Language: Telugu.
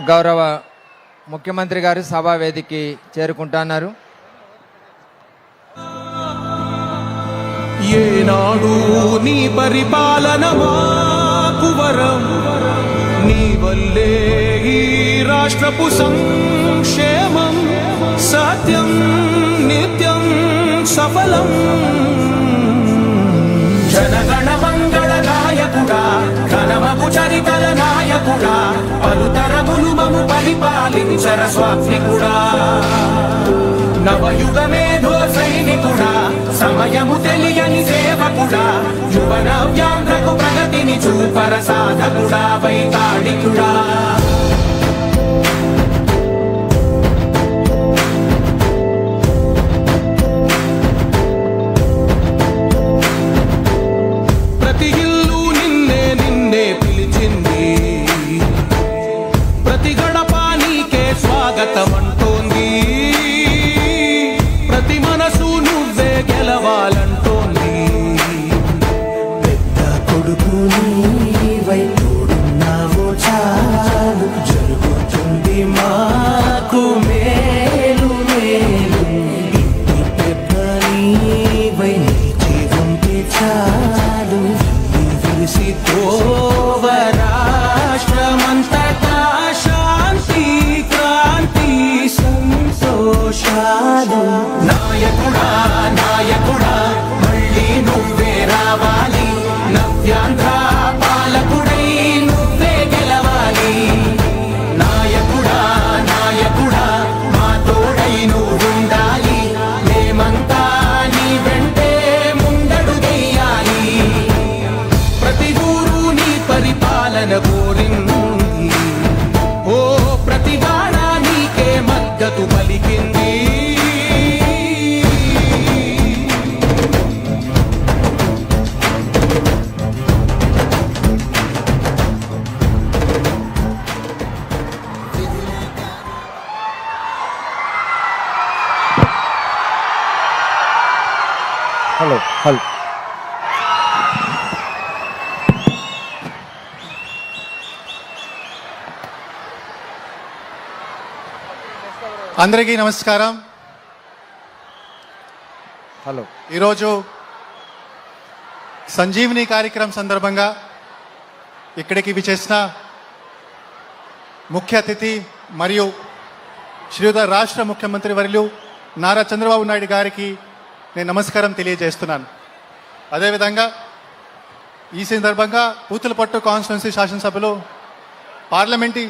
గౌరవ ముఖ్యమంత్రి గారు సభా వేదికకి చేరుకుంటున్నారు. ఏనాడు నీ పరిపాలన మాకు వరం, నీ వల్లే ఈ రాష్ట్రపు సంక్షేమం సత్యం నిత్యం సఫలం. జనగణ మంగళ నాయకుడా, ఘనమగు చరితల నాయకుడా, పలుతరములు మము పరిపాలించర స్వామికుడా. నవయుగ మేధో సైనికుడా, సమయము తెలియని సేవకుడా, యువన వ్యాంధ్రకు ప్రగతిని చూపర సాధకుడా వైతాళికుడా. ప్రతి ఇల్లు నిన్నే నిన్నే పిలిచింది, ప్రతి గడప నీకే స్వాగతం అంటోంది, ప్రతి మనసు నువ్వే గెలవాలంటోంది. పెద్ద కొడుకు నీవై తోడున్నావో చాలు, జరుగుతుంది మాకు మేలు మేలు. ఇంటి పెద్ద నీవై నిలిచి ఉంటే చాలు, విరిసి తోవ రాష్ట్రమంతటా శాంతి క్రాంతి సంతోషాలు. నాయకుడా నాయకుడా మళ్ళీ నువ్వే రావాలి, నవ్యాంధ్ర పాలకుడై నువ్వే గెలవాలి. నాయకుడా నాయకుడా మా తోడై నువ్వుండాలి, మేమంతా నీ వెంటే ముందడుగెయ్యాలి. ప్రతి ఊరు నీ పరిపాలన కోరింది, ఓ ప్రతి వాడ నీకే మద్దతు పలికింది. హలో హలో అందరికీ నమస్కారం. హలో ఈరోజు సంజీవిని కార్యక్రమం సందర్భంగా ఇక్కడికి విచ్చేసిన ముఖ్య అతిథి మరియు శ్రీయుత రాష్ట్ర ముఖ్యమంత్రి వర్యులు నారా చంద్రబాబు నాయుడు గారికి నేను నమస్కారం తెలియజేస్తున్నాను. అదేవిధంగా ఈ సందర్భంగా పూతలపట్టు కాన్స్టిట్యున్సీ శాసనసభలో పార్లమెంటరీ